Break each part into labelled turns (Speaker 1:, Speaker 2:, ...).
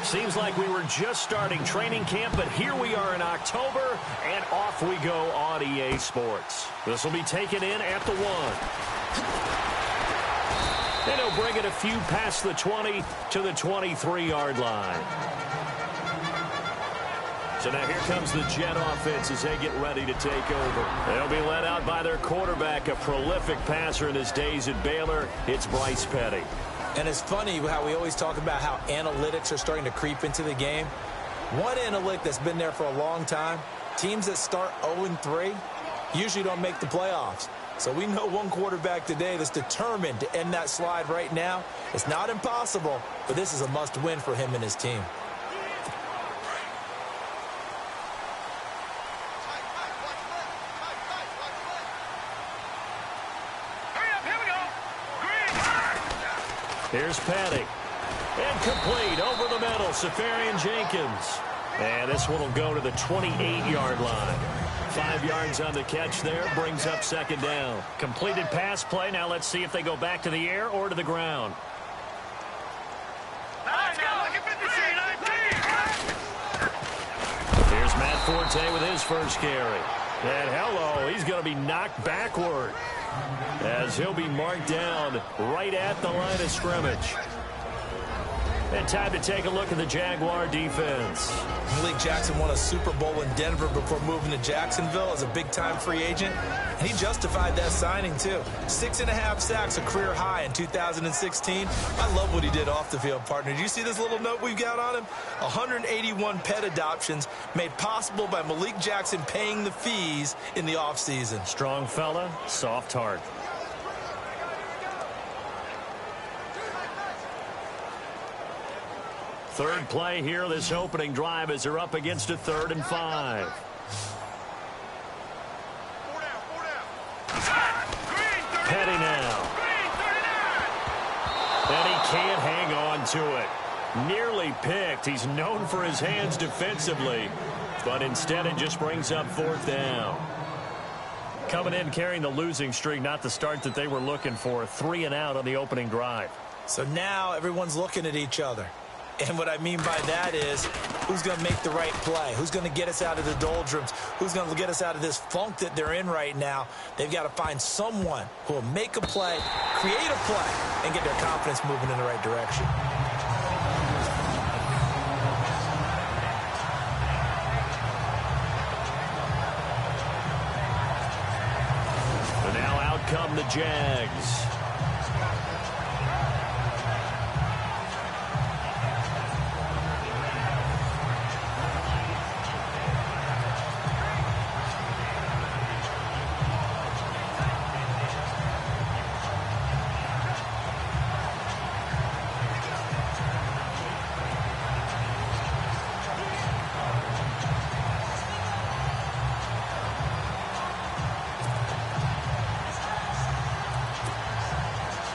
Speaker 1: Seems like we were just starting training camp, but here we are in October, and off we go on EA Sports. This will be taken in at the 1. And he'll bring it a few past the 20 to the 23-yard line. So now here comes the Jet offense as they get ready to take over. They'll be led out by their quarterback, a prolific passer in his days at Baylor. It's Bryce Petty.
Speaker 2: And it's funny how we always talk about how analytics are starting to creep into the game. One analytic that's been there for a long time, teams that start 0-3 usually don't make the playoffs. So we know one quarterback today that's determined to end that slide right now. It's not impossible, but this is a must-win for him and his team.
Speaker 1: Here's Petty. Incomplete over the middle. Safarian Jenkins. And this one will go to the 28-yard line. 5 yards on the catch there. Brings up second down. Completed pass play. Now let's see if they go back to the air or to the ground.
Speaker 3: Let's go.
Speaker 1: Here's Matt Forte with his first carry. And hello, he's going to be knocked backward as he'll be marked down right at the line of scrimmage. And time to take a look at the Jaguar defense.
Speaker 2: Malik Jackson won a Super Bowl in Denver before moving to Jacksonville as a big-time free agent. And he justified that signing, too. 6.5 sacks, a career high in 2016. I love what he did off the field, partner. Did you see this little note we've got on him? 181 pet adoptions made possible by Malik Jackson paying the fees in the offseason.
Speaker 1: Strong fella, soft heart. Third play here, this opening drive, as they're up against a 3rd and 5. Petty now. And he can't hang on to it. Nearly picked. He's known for his hands defensively, but instead it just brings up 4th down. Coming in carrying the losing streak, not the start that they were looking for. 3 and out on the opening drive.
Speaker 2: So now everyone's looking at each other. And what I mean by that is, who's going to make the right play? Who's going to get us out of the doldrums? Who's going to get us out of this funk that they're in right now? They've got to find someone who will make a play, create a play, and get their confidence moving in the right direction.
Speaker 1: And now out come the Jags.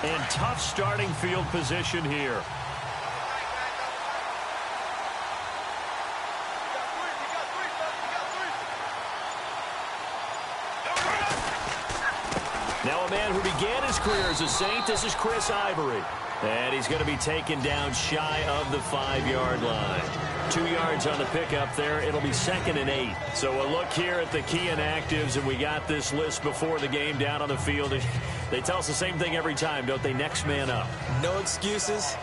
Speaker 1: And tough starting field position here. Now a man who began his career as a Saint, this is Chris Ivory. And he's going to be taken down shy of the 5-yard line. 2 yards on the pickup there. It'll be 2nd and 8. So a look here at the key inactives, and we got this list before the game down on the field. They tell us the same thing every time, don't they? Next man up.
Speaker 2: No excuses.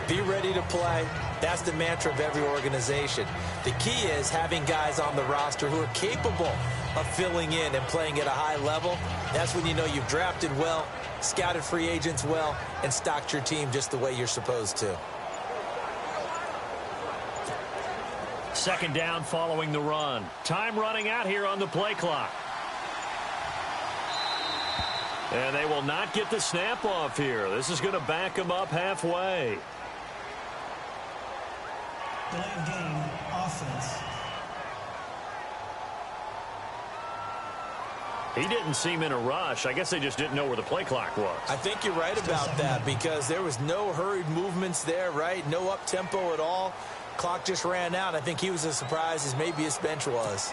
Speaker 2: Be ready to play. That's the mantra of every organization. The key is having guys on the roster who are capable of filling in and playing at a high level. That's when you know you've drafted well, scouted free agents well, and stocked your team just the way you're supposed to.
Speaker 1: 2nd down following the run. Time running out here on the play clock. And they will not get the snap off here. This is going to back them up halfway.
Speaker 4: Delayed game, offense.
Speaker 1: He didn't seem in a rush. I guess they just didn't know where the play clock was.
Speaker 2: I think you're right about that because there was no hurried movements there, right? No up-tempo at all. Clock just ran out. I think he was as surprised as maybe his bench was.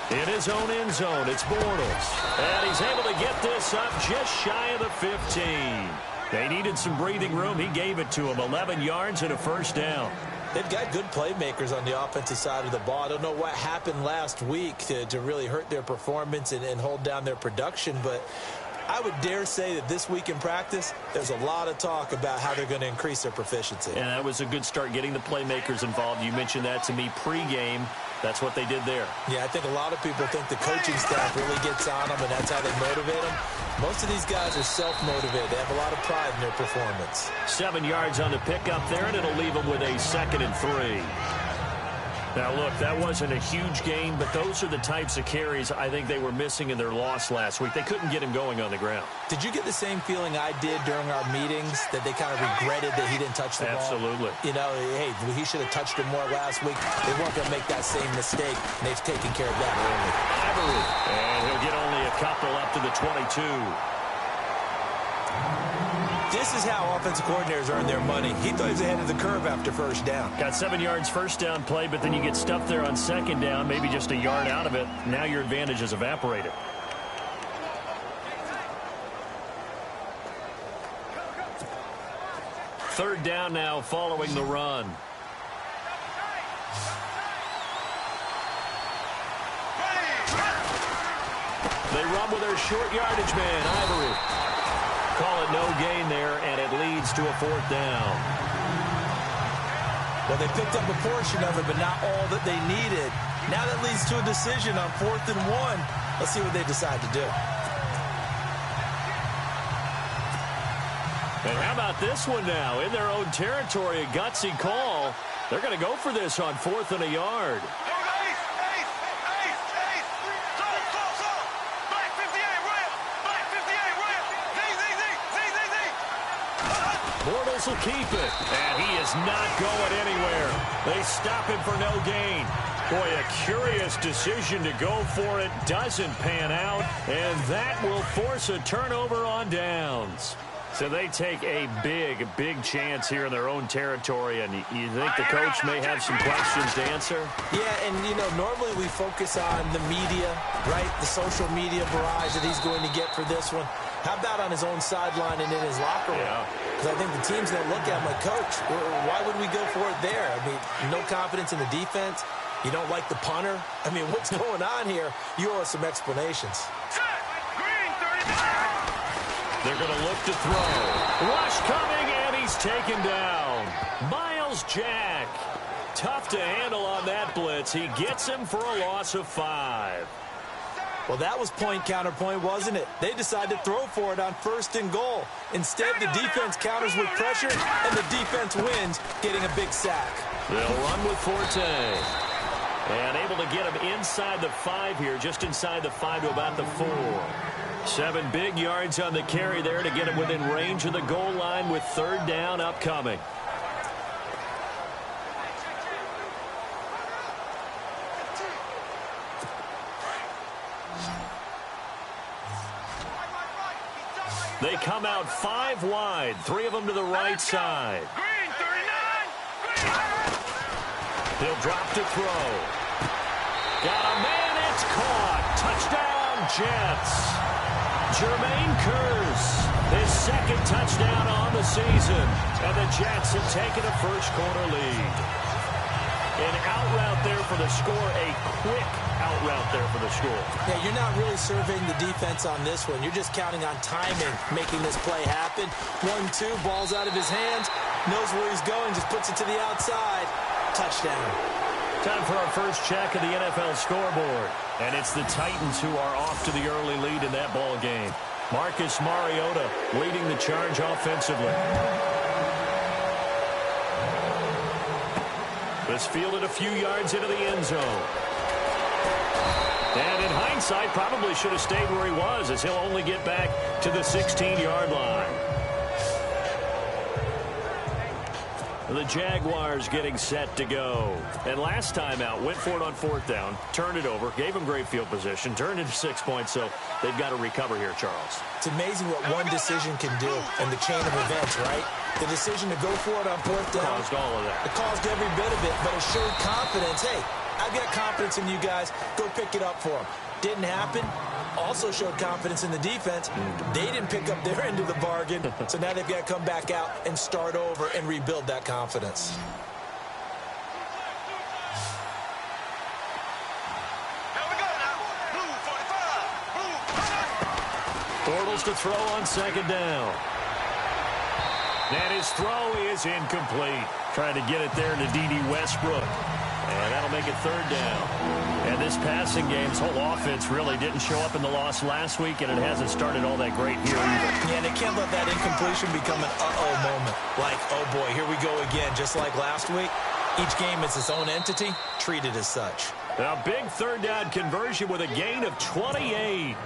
Speaker 1: In his own end zone, it's Bortles. And he's able to get this up just shy of the 15. They needed some breathing room. He gave it to him. 11 yards and a first down.
Speaker 2: They've got good playmakers on the offensive side of the ball. I don't know what happened last week to really hurt their performance and hold down their production, but I would dare say that this week in practice, there's a lot of talk about how they're going to increase their proficiency.
Speaker 1: And that was a good start, getting the playmakers involved. You mentioned that to me pregame. That's what they did there.
Speaker 2: Yeah, I think a lot of people think the coaching staff really gets on them, and that's how they motivate them. Most of these guys are self-motivated. They have a lot of pride in their performance.
Speaker 1: 7 yards on the pickup there, and it'll leave them with a 2nd and 3. Now, look, that wasn't a huge gain, but those are the types of carries I think they were missing in their loss last week. They couldn't get him going on the ground.
Speaker 2: Did you get the same feeling I did during our meetings, that they kind of regretted that he didn't touch the ball?
Speaker 1: Absolutely.
Speaker 2: You know, hey, he should have touched it more last week. They weren't going to make that same mistake, and they've taken care of that early.
Speaker 1: Ivory, and he'll get only a couple up to the 22.
Speaker 2: This is how offensive coordinators earn their money. He thought he was ahead of the curve after first down.
Speaker 1: Got 7 yards first down play, but then you get stuffed there on second down, maybe just a yard out of it. Now your advantage is evaporated. Third down now following the run. They run with their short yardage man, Ivory. Call it no gain there, and it leads to a 4th down.
Speaker 2: Well, they picked up a portion of it, but not all that they needed. Now that leads to a decision on 4th and 1. Let's see what they decide to do.
Speaker 1: And how about this one now? In their own territory, a gutsy call. They're going to go for this on 4th and a yard. Bortles will keep it, and he is not going anywhere. They stop him for no gain. Boy, a curious decision to go for it. Doesn't pan out, and that will force a turnover on downs. So they take a big, big chance here in their own territory, and you think the coach may have some questions to answer?
Speaker 2: Yeah, and, you know, normally we focus on the media, right, the social media barrage that he's going to get for this one. How about on his own sideline and in his locker room? Because I think the team's going to look at him like, Coach, why would we go for it there? I mean, no confidence in the defense. You don't like the punter. I mean, what's going on here? You owe us some explanations.
Speaker 1: They're going to look to throw. Rush coming, and he's taken down. Miles Jack. Tough to handle on that blitz. He gets him for a loss of 5.
Speaker 2: Well, that was point counterpoint, wasn't it? They decided to throw for it on 1st and goal. Instead, the defense counters with pressure, and the defense wins, getting a big sack.
Speaker 1: They'll run with Forte. And able to get him inside the 5 here, just inside the 5 to about the 4. 7 big yards on the carry there to get him within range of the goal line with 3rd down upcoming. They come out 5 wide, 3 of them to the right side. He'll drop to throw. Got a man, it's caught. Touchdown, Jets. Jermaine Kearse, his 2nd touchdown on the season. And the Jets have taken a first-quarter lead. An out route there for the score, a quick out route there for the score.
Speaker 2: Yeah, you're not really surveying the defense on this one. You're just counting on timing, making this play happen. 1-2, ball's out of his hands, knows where he's going, just puts it to the outside. Touchdown.
Speaker 1: Time for our first check of the NFL scoreboard. And it's the Titans who are off to the early lead in that ball game. Marcus Mariota leading the charge offensively. This fielded a few yards into the end zone. And in hindsight, probably should have stayed where he was, as he'll only get back to the 16-yard line. The Jaguars getting set to go. And last time out, went for it on 4th down, turned it over, gave him great field position, turned into 6 points, so they've got to recover here, Charles.
Speaker 2: It's amazing what one decision can do in the chain of events, right? The decision to go for it on 4th down
Speaker 1: Caused all of that.
Speaker 2: It caused every bit of it, but it showed confidence. Hey, I've got confidence in you guys. Go pick it up for them. Didn't happen. Also showed confidence in the defense. They didn't pick up their end of the bargain, so now they've got to come back out and start over and rebuild that confidence.
Speaker 1: Bortles to throw on second down. And his throw is incomplete. Trying to get it there to D.D. Westbrook. And that'll make it third down. And this passing game's whole offense really didn't show up in the loss last week, and it hasn't started all that great here either.
Speaker 2: Yeah, they can't let that incompletion become an uh-oh moment. Like, oh boy, here we go again, just like last week. Each game is its own entity, treated as such.
Speaker 1: A big third down conversion with a gain of 28.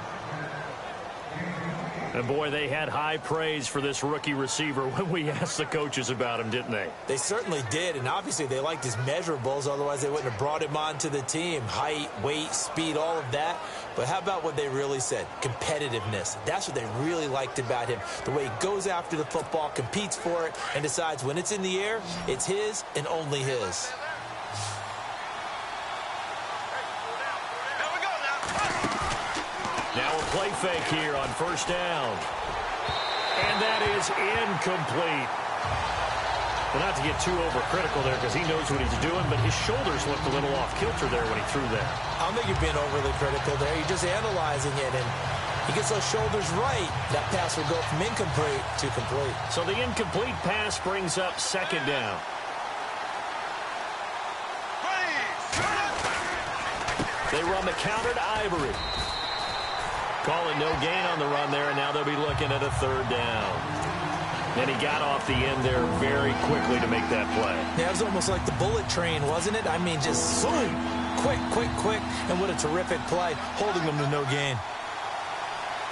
Speaker 1: And, boy, they had high praise for this rookie receiver when we asked the coaches about him, didn't they?
Speaker 2: They certainly did, and obviously they liked his measurables. Otherwise, they wouldn't have brought him onto the team. Height, weight, speed, all of that. But how about what they really said? Competitiveness. That's what they really liked about him. The way he goes after the football, competes for it, and decides when it's in the air, it's his and only his.
Speaker 1: Now a play fake here on first down. And that is incomplete. But not to get too overcritical there because he knows what he's doing, but his shoulders looked a little off kilter there when he threw that.
Speaker 2: I don't think you're being overly critical there. You're just analyzing it, and he gets those shoulders right. That pass will go from incomplete to complete.
Speaker 1: So the incomplete pass brings up second down. They run the counter to Ivory. Calling no gain on the run there, and now they'll be looking at a third down. And he got off the end there very quickly to make that play.
Speaker 2: Yeah, it was almost like the bullet train, wasn't it? I mean, just zoom, quick, quick, quick, and what a terrific play, holding them to no gain.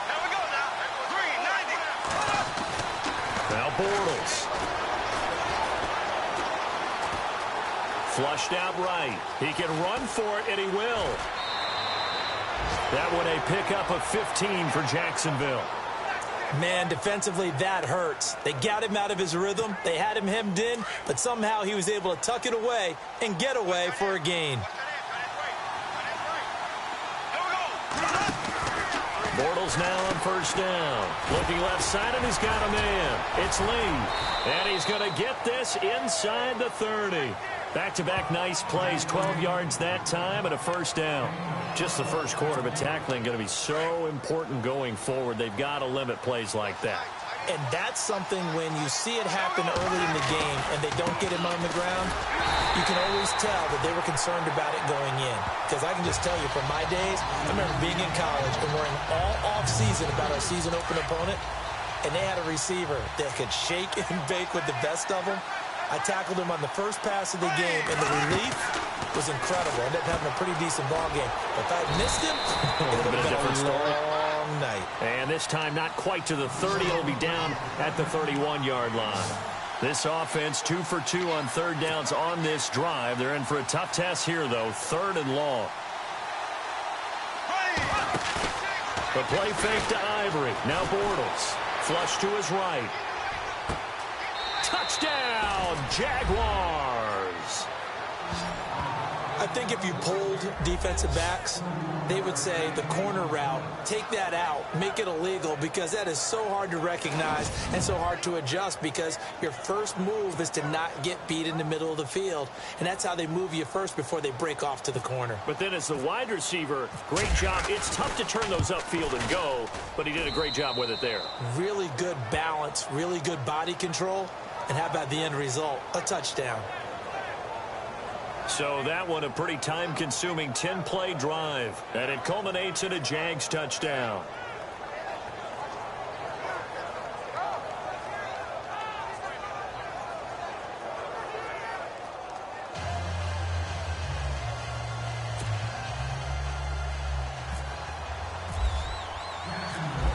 Speaker 3: There we go now. 390.
Speaker 1: Now Bortles. Flushed out right. He can run for it, and he will. That one a pickup of 15 for Jacksonville.
Speaker 2: Man, defensively, that hurts. They got him out of his rhythm. They had him hemmed in, but somehow he was able to tuck it away and get away for a gain.
Speaker 1: Bortles now on first down. Looking left side, and he's got a man. It's Lee. And he's going to get this inside the 30. Back-to-back nice plays, 12 yards that time and a first down. Just the first quarter, but tackling going to be so important going forward. They've got to limit plays like that.
Speaker 2: And that's something when you see it happen early in the game and they don't get him on the ground, you can always tell that they were concerned about it going in. Because I can just tell you from my days, I remember being in college and worrying all off-season about our season open opponent, and they had a receiver that could shake and bake with the best of them. I tackled him on the first pass of the game, and the relief was incredible. I ended up having a pretty decent ball game. If I had missed him, it would have been a long night.
Speaker 1: And this time not quite to the 30. It'll be down at the 31-yard line. This offense 2 for 2 on third downs on this drive. They're in for a tough test here, though. Third and long. The play fake to Ivory. Now Bortles. Flush to his right. Touchdown, Jaguars.
Speaker 2: I think if you polled defensive backs, they would say the corner route, take that out, make it illegal, because that is so hard to recognize and so hard to adjust, because your first move is to not get beat in the middle of the field, and that's how they move you first before they break off to the corner.
Speaker 1: But then as the wide receiver, great job. It's tough to turn those upfield and go, but he did a great job with it there. Really
Speaker 2: good balance, really good body control, and how about the end result? A touchdown.
Speaker 1: So that one a pretty time-consuming 10-play drive, and it culminates in a Jags touchdown.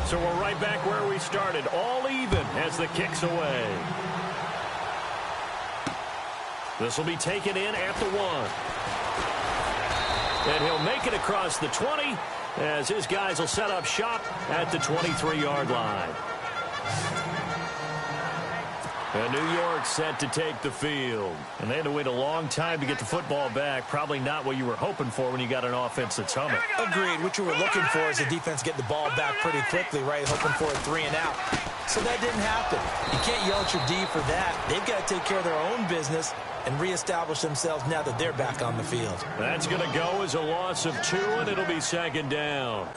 Speaker 1: So we're right back where we started, all even as the kick's away. This will be taken in at the 1. And he'll make it across the 20 as his guys will set up shop at the 23-yard line. And New York set to take the field. And they had to wait a long time to get the football back. Probably not what you were hoping for when you got an offense that's humming.
Speaker 2: Agreed. What you were looking for is the defense get the ball back pretty quickly, right? Hoping for a 3 and out. So that didn't happen. You can't yell at your D for that. They've got to take care of their own business and reestablish themselves now that they're back on the field.
Speaker 1: That's going to go as a loss of 2, and it'll be second down.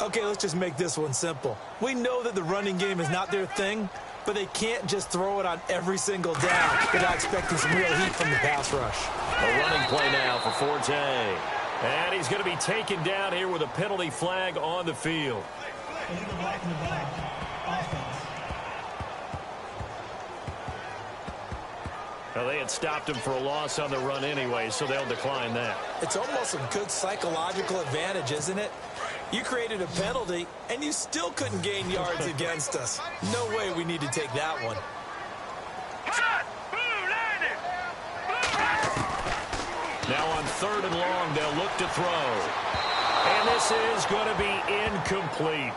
Speaker 2: Okay, let's just make this one simple. We know that the running game is not their thing, but they can't just throw it on every single down without expecting some real heat from the pass rush.
Speaker 1: A running play now for Forte. And he's going to be taken down here with a penalty flag on the field.
Speaker 4: Illegal block in the back. Offense.
Speaker 1: Well, they had stopped him for a loss on the run anyway, so they'll decline that.
Speaker 2: It's almost a good psychological advantage, isn't it? You created a penalty, and you still couldn't gain yards against us. No way we need to take that one.
Speaker 1: Now on 3rd and long, they'll look to throw. And this is going to be incomplete.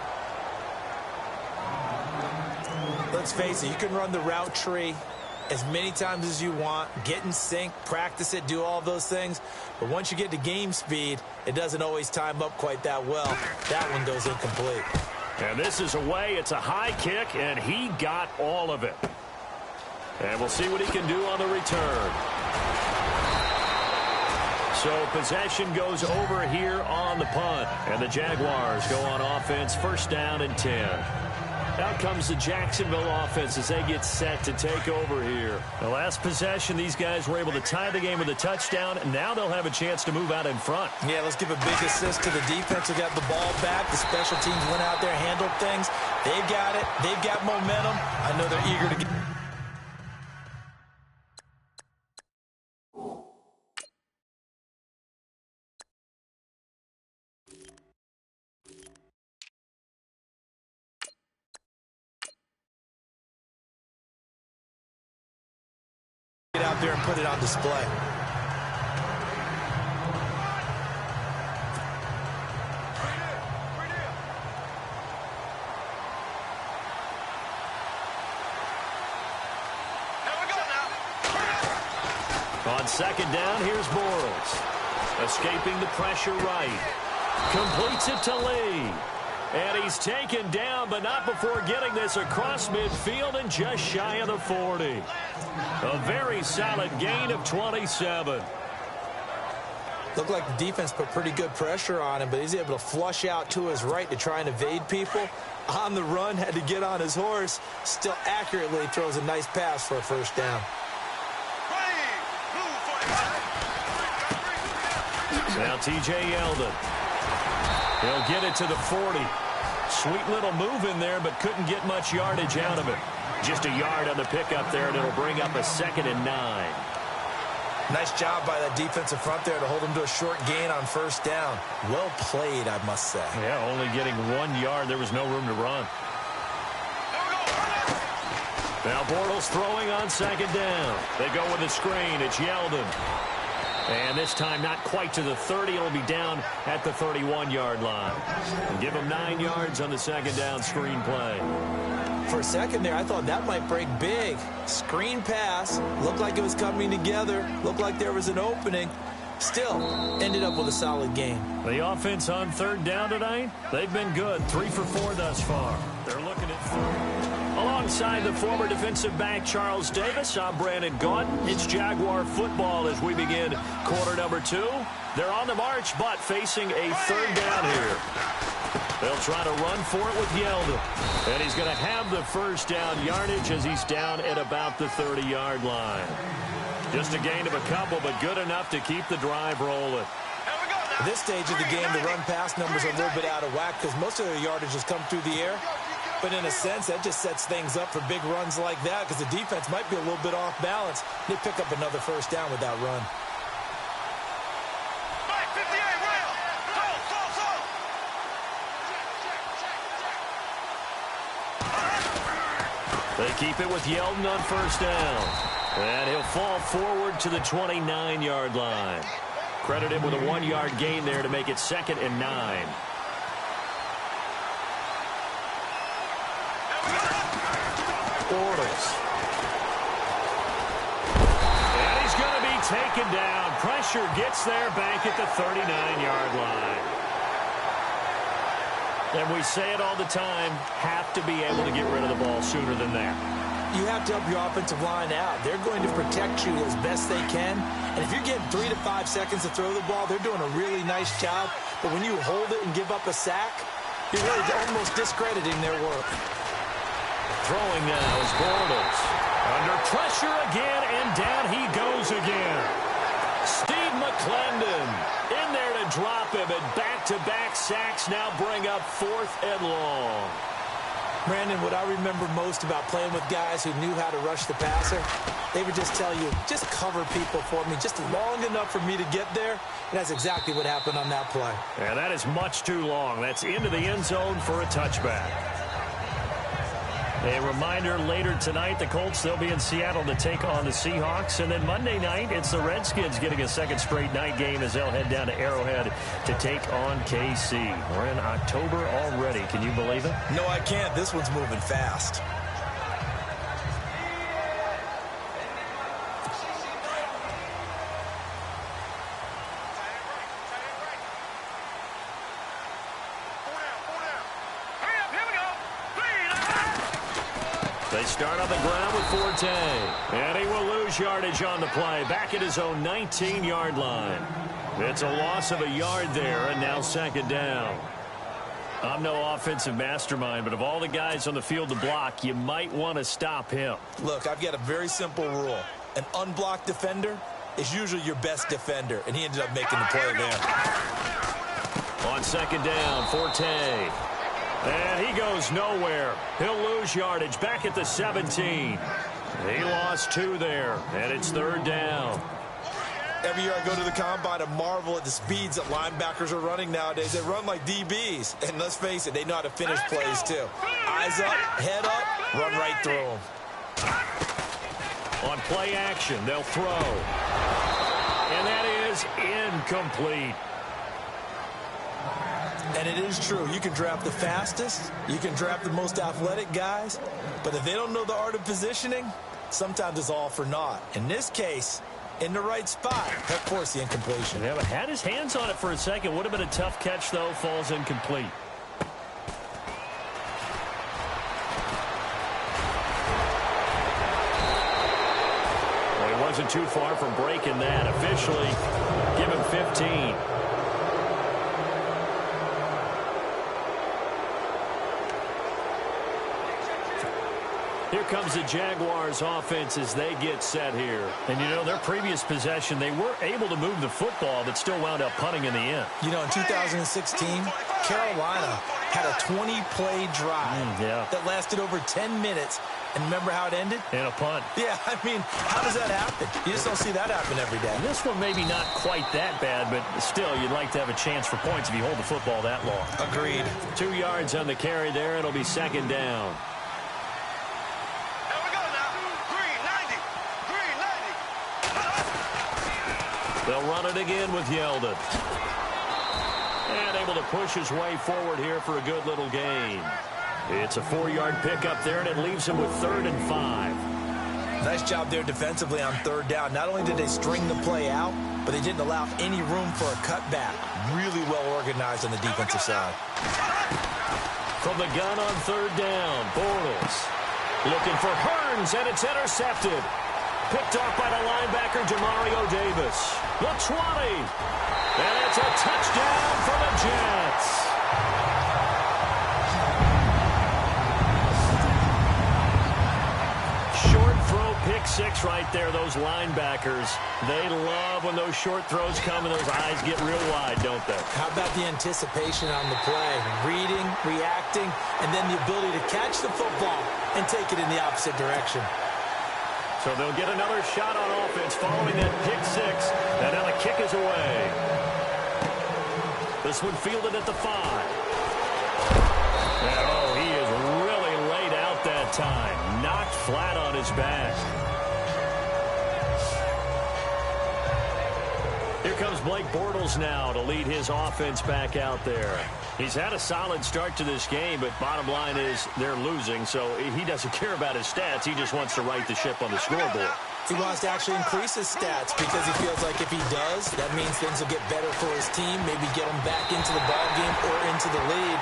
Speaker 2: Let's face it, you can run the route tree as many times as you want, get in sync, practice it, do all those things. But once you get to game speed, it doesn't always time up quite that well. That one goes incomplete.
Speaker 1: And this is away. It's a high kick, and he got all of it. And we'll see what he can do on the return. So possession goes over here on the punt. And the Jaguars go on offense, 1st down and 10. Out comes the Jacksonville offense as they get set to take over here. The last possession, these guys were able to tie the game with a touchdown, and now they'll have a chance to move out in front.
Speaker 2: Yeah, let's give a big assist to the defense who got the ball back. The special teams went out there, handled things. They've got it. They've got momentum. I know they're eager to get... get out there and put it on display.
Speaker 1: On 2nd down, here's Bortles. Escaping the pressure right. Completes it to Lee. And he's taken down, but not before getting this across midfield and just shy of the 40. A very solid gain of 27.
Speaker 2: Looked like the defense put pretty good pressure on him, but he's able to flush out to his right to try and evade people. On the run, had to get on his horse. Still accurately throws a nice pass for a 1st down.
Speaker 1: Now T.J. Yeldon. He'll get it to the 40. Sweet little move in there, but couldn't get much yardage out of it. Just a yard on the pickup there, and it'll bring up a 2nd and 9.
Speaker 2: Nice job by that defensive front there to hold him to a short gain on 1st down. Well played, I must say.
Speaker 1: Yeah, only getting 1 yard. There was no room to run. Now Bortles throwing on 2nd down. They go with a screen. It's Yeldon. And this time not quite to the 30. It'll be down at the 31-yard line. And give him 9 yards on the 2nd down screen play.
Speaker 2: For a second there, I thought that might break big. Screen pass. Looked like it was coming together. Looked like there was an opening. Still, ended up with a solid game.
Speaker 1: The offense on 3rd down tonight, they've been good. 3 for 4 thus far. They're looking at 3rd. Alongside the former defensive back Charles Davis, I'm Brandon Gaudin. It's Jaguar football as we begin quarter number 2. They're on the march, but facing a 3rd down here. They'll try to run for it with Yeldon. And he's going to have the 1st down yardage as he's down at about the 30-yard line. Just a gain of a couple, but good enough to keep the drive rolling.
Speaker 2: At this stage of the game, the run-pass numbers are a little bit out of whack because most of their yardage has come through the air. But in a sense, that just sets things up for big runs like that because the defense might be a little bit off balance. They pick up another 1st down with that run.
Speaker 1: They keep it with Yeldon on 1st down. And he'll fall forward to the 29-yard line. Credit him with a 1-yard gain there to make it 2nd and 9. Bortles taken down. Pressure gets there back at the 39-yard line. And we say it all the time, have to be able to get rid of the ball sooner than that.
Speaker 2: You have to help your offensive line out. They're going to protect you as best they can. And if you're getting 3 to 5 seconds to throw the ball, they're doing a really nice job. But when you hold it and give up a sack, you're really almost discrediting their work.
Speaker 1: Throwing now is Bortles. Under pressure again, and down he goes again. Steve McClendon in there to drop him, and back-to-back sacks now bring up 4th and long.
Speaker 2: Brandon, what I remember most about playing with guys who knew how to rush the passer, they would just tell you, just cover people for me, just long enough for me to get there. And that's exactly what happened on that play.
Speaker 1: Yeah, that is much too long. That's into the end zone for a touchback. A reminder, later tonight, the Colts, they'll be in Seattle to take on the Seahawks. And then Monday night, it's the Redskins getting a second straight night game as they'll head down to Arrowhead to take on KC. We're in October already. Can you believe it?
Speaker 2: No, I can't. This one's moving fast.
Speaker 1: They start on the ground with Forte. And he will lose yardage on the play. Back at his own 19-yard line. It's a loss of a yard there, and now second down. I'm no offensive mastermind, but of all the guys on the field to block, you might want to stop him.
Speaker 2: Look, I've got a very simple rule. An unblocked defender is usually your best defender, and he ended up making the play there.
Speaker 1: On second down, Forte. And he goes nowhere. He'll lose yardage back at the 17. He lost 2 there, and it's third down.
Speaker 2: Every year I go to the combine and marvel at the speeds that linebackers are running nowadays. They run like DBs. And let's face it, they know how to finish plays too. Eyes up, head up, run right through them.
Speaker 1: On play action, they'll throw. And that is incomplete.
Speaker 2: And it is true. You can draft the fastest. You can draft the most athletic guys. But if they don't know the art of positioning, sometimes it's all for naught. In this case, in the right spot, that forced the incompletion.
Speaker 1: Yeah, but had his hands on it for a second. Would have been a tough catch, though. Falls incomplete. Well, he wasn't too far from breaking that. Officially, give him 15. Here comes the Jaguars offense as they get set here. And, you know, their previous possession, they were able to move the football, but still wound up punting in the end.
Speaker 2: You know, in 2016, Carolina had a 20-play drive that lasted over 10 minutes. And remember how it ended?
Speaker 1: And a punt.
Speaker 2: Yeah, I mean, how does that happen? You just don't see that happen every day.
Speaker 1: And this one maybe not quite that bad, but still, you'd like to have a chance for points if you hold the football that long.
Speaker 2: Agreed.
Speaker 1: 2 yards on the carry there. It'll be second down. They'll run it again with Yeldon. And able to push his way forward here for a good little gain. It's a 4-yard pickup there, and it leaves him with 3rd and 5.
Speaker 2: Nice job there defensively on 3rd down. Not only did they string the play out, but they didn't allow any room for a cutback. Really well organized on the defensive side.
Speaker 1: From the gun on 3rd down, Bortles looking for Hearns, and it's intercepted. Picked off by the linebacker, Demario Davis. The 20. And it's a touchdown for the Jets. Short throw, pick 6 right there, those linebackers. They love when those short throws come and those eyes get real wide, don't they?
Speaker 2: How about the anticipation on the play? Reading, reacting, and then the ability to catch the football and take it in the opposite direction.
Speaker 1: So they'll get another shot on offense following that pick 6. And now the kick is away. This one fielded at the 5. And, oh, he is really laid out that time. Knocked flat on his back. Here comes Blake Bortles now to lead his offense back out there. He's had a solid start to this game, but bottom line is they're losing, so he doesn't care about his stats. He just wants to right the ship on the scoreboard.
Speaker 2: He wants to actually increase his stats because he feels like if he does, that means things will get better for his team, maybe get him back into the ball game or into the lead.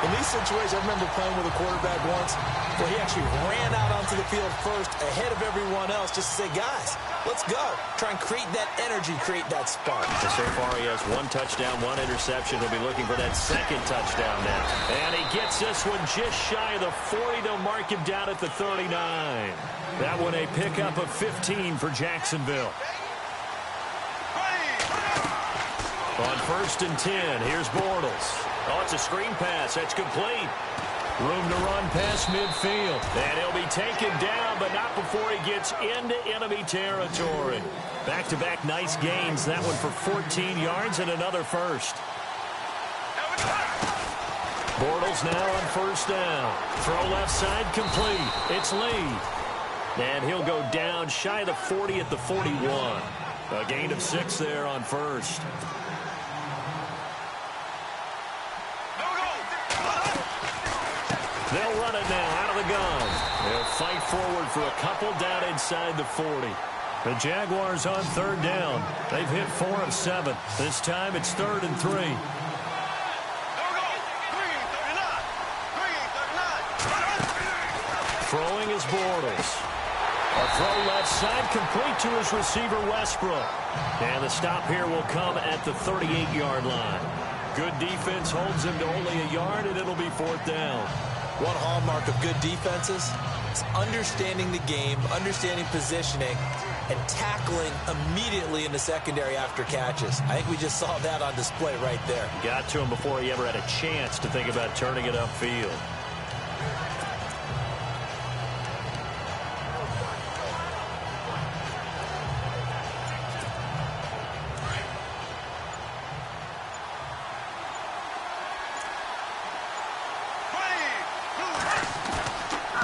Speaker 2: In these situations, I remember playing with a quarterback once where he actually ran out onto the field first ahead of everyone else just to say, guys, let's go. Try and create that energy, create that spark.
Speaker 1: So far, he has 1 touchdown, 1 interception. He'll be looking for that second touchdown now. And he gets this one just shy of the 40. They'll mark him down at the 39. That one a pickup of 15 for Jacksonville. On 1st and 10, here's Bortles. Oh, it's a screen pass. That's complete. Room to run past midfield. And he'll be taken down, but not before he gets into enemy territory. Back-to-back nice gains. That one for 14 yards and another first. Bortles now on 1st down. Throw left side complete. It's Lee. And he'll go down shy of the 40 at the 41. A gain of 6 there on 1st. They'll run it now out of the gun. They'll fight forward for a couple down inside the 40. The Jaguars on 3rd down. They've hit 4 of 7. This time it's 3rd and 3. Throwing is Bortles. A throw left side complete to his receiver Westbrook. And the stop here will come at the 38-yard line. Good defense holds him to only a yard, and it'll be 4th down.
Speaker 2: One hallmark of good defenses is understanding the game, understanding positioning, and tackling immediately in the secondary after catches. I think we just saw that on display right there.
Speaker 1: Got to him before he ever had a chance to think about turning it upfield.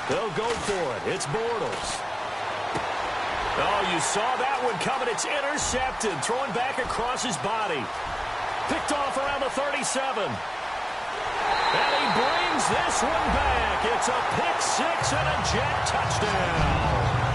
Speaker 1: They'll go for it. It's Bortles. Oh, you saw that one coming. It's intercepted. Throwing back across his body. Picked off around the 37. And he brings this one back. It's a pick 6 and a Jet touchdown.